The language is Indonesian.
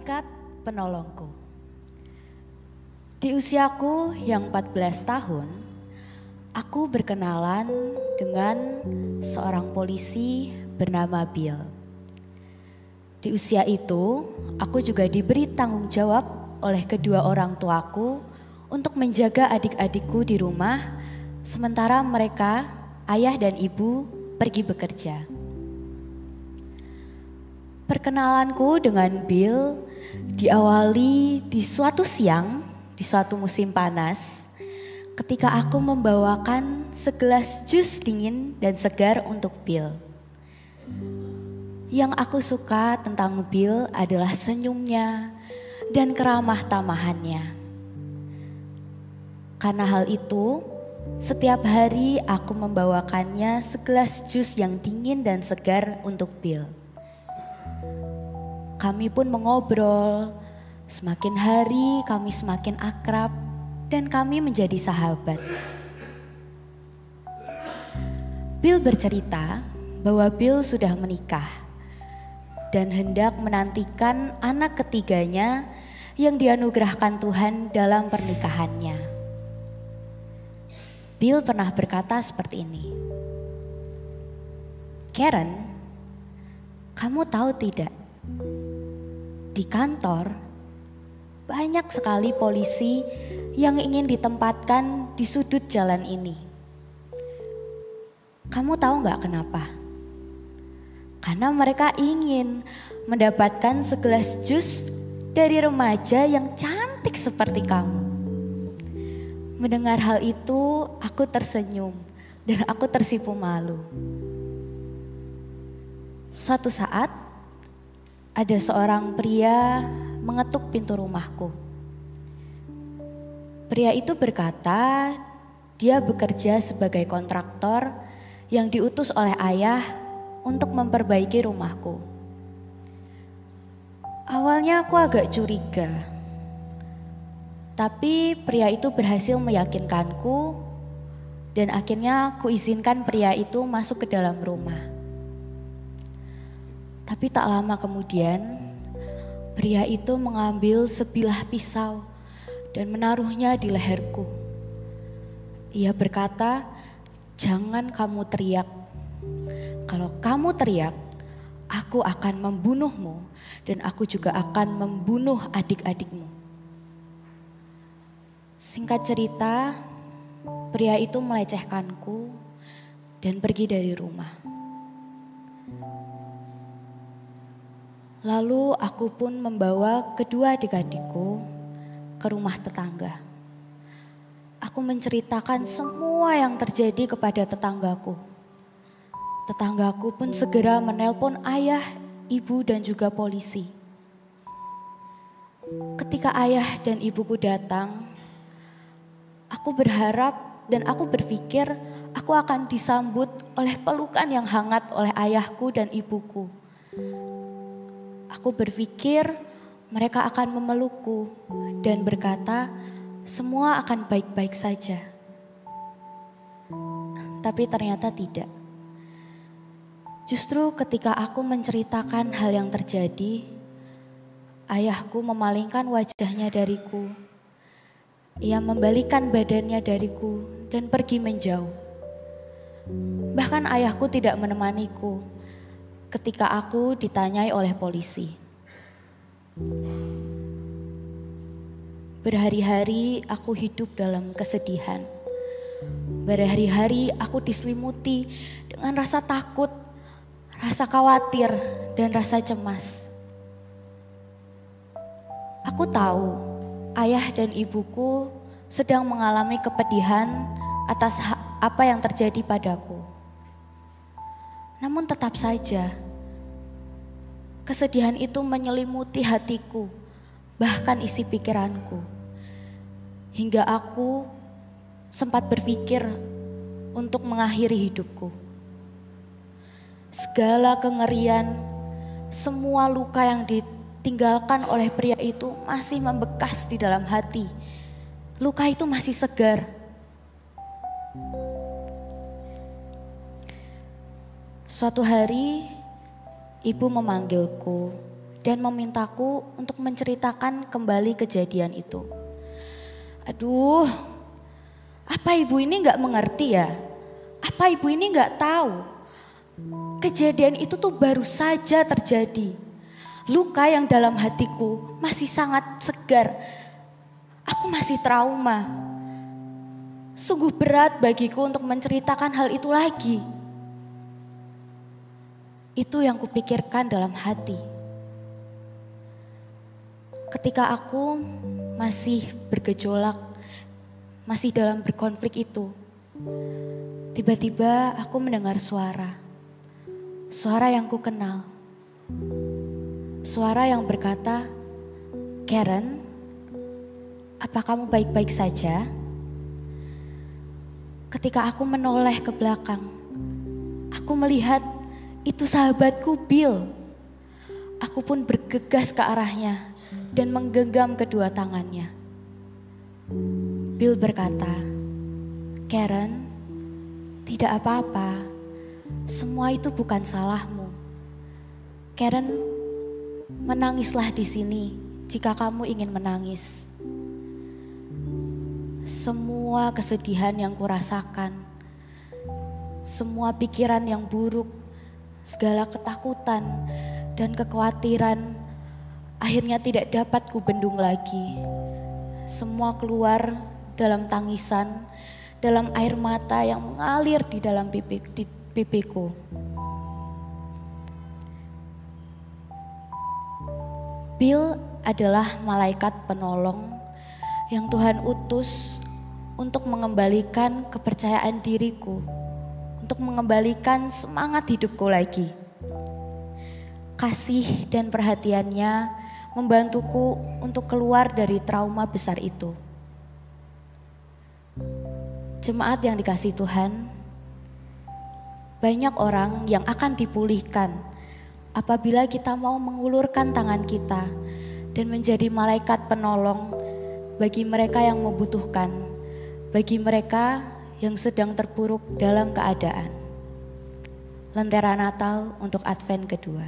Malaikat penolongku. Di usiaku yang 14 tahun, aku berkenalan dengan seorang polisi bernama Bill. Di usia itu, aku juga diberi tanggung jawab oleh kedua orang tuaku untuk menjaga adik-adikku di rumah, sementara mereka, ayah dan ibu, pergi bekerja. Perkenalanku dengan Bill diawali di suatu siang, di suatu musim panas, ketika aku membawakan segelas jus dingin dan segar untuk Bill. Yang aku suka tentang Bill adalah senyumnya dan keramah tamahannya. Karena hal itu, setiap hari aku membawakannya segelas jus yang dingin dan segar untuk Bill. Kami pun mengobrol, semakin hari kami semakin akrab dan kami menjadi sahabat. Bill bercerita bahwa Bill sudah menikah dan hendak menantikan anak ketiganya yang dianugerahkan Tuhan dalam pernikahannya. Bill pernah berkata seperti ini, "Karen, kamu tahu tidak? Di kantor, banyak sekali polisi yang ingin ditempatkan di sudut jalan ini. Kamu tahu gak kenapa? Karena mereka ingin mendapatkan segelas jus dari remaja yang cantik seperti kamu." Mendengar hal itu, aku tersenyum dan aku tersipu malu. Suatu saat, ada seorang pria mengetuk pintu rumahku. Pria itu berkata, dia bekerja sebagai kontraktor yang diutus oleh ayah untuk memperbaiki rumahku. Awalnya aku agak curiga, tapi pria itu berhasil meyakinkanku dan akhirnya aku izinkan pria itu masuk ke dalam rumah. Tapi tak lama kemudian, pria itu mengambil sebilah pisau dan menaruhnya di leherku. Ia berkata, "Jangan kamu teriak. Kalau kamu teriak, aku akan membunuhmu dan aku juga akan membunuh adik-adikmu." Singkat cerita, pria itu melecehkanku dan pergi dari rumah. Lalu aku pun membawa kedua adik-adikku ke rumah tetangga. Aku menceritakan semua yang terjadi kepada tetanggaku. Tetanggaku pun segera menelpon ayah, ibu dan juga polisi. Ketika ayah dan ibuku datang, aku berharap dan aku berpikir aku akan disambut oleh pelukan yang hangat oleh ayahku dan ibuku. Aku berpikir mereka akan memelukku dan berkata semua akan baik-baik saja. Tapi ternyata tidak. Justru ketika aku menceritakan hal yang terjadi, ayahku memalingkan wajahnya dariku. Ia membalikan badannya dariku dan pergi menjauh. Bahkan ayahku tidak menemaniku ketika aku ditanyai oleh polisi. Berhari-hari aku hidup dalam kesedihan. Berhari-hari aku diselimuti dengan rasa takut, rasa khawatir, dan rasa cemas. Aku tahu ayah dan ibuku sedang mengalami kepedihan atas apa yang terjadi padaku. Namun tetap saja, kesedihan itu menyelimuti hatiku, bahkan isi pikiranku. Hingga aku sempat berpikir untuk mengakhiri hidupku. Segala kengerian, semua luka yang ditinggalkan oleh pria itu masih membekas di dalam hati. Luka itu masih segar. Suatu hari, ibu memanggilku dan memintaku untuk menceritakan kembali kejadian itu. Aduh, apa ibu ini gak mengerti ya? Apa ibu ini gak tahu? Kejadian itu tuh baru saja terjadi. Luka yang dalam hatiku masih sangat segar. Aku masih trauma. Sungguh berat bagiku untuk menceritakan hal itu lagi. Itu yang kupikirkan dalam hati. Ketika aku masih bergejolak, masih dalam berkonflik itu, tiba-tiba aku mendengar suara. Suara yang ku kenal. Suara yang berkata, "Karen, apa kamu baik-baik saja?" Ketika aku menoleh ke belakang, aku melihat itu sahabatku Bill. Aku pun bergegas ke arahnya dan menggenggam kedua tangannya. Bill berkata, "Karen, tidak apa-apa. Semua itu bukan salahmu. Karen, menangislah di sini jika kamu ingin menangis. Semua kesedihan yang kurasakan, semua pikiran yang buruk, segala ketakutan dan kekhawatiran akhirnya tidak dapat kubendung lagi. Semua keluar dalam tangisan, dalam air mata yang mengalir di dalam pipiku. Bill adalah malaikat penolong yang Tuhan utus untuk mengembalikan kepercayaan diriku, untuk mengembalikan semangat hidupku lagi. Kasih dan perhatiannya membantuku untuk keluar dari trauma besar itu. Jemaat yang dikasihi Tuhan, banyak orang yang akan dipulihkan apabila kita mau mengulurkan tangan kita dan menjadi malaikat penolong bagi mereka yang membutuhkan, bagi mereka yang sedang terpuruk dalam keadaan. Lentera Natal untuk Advent kedua.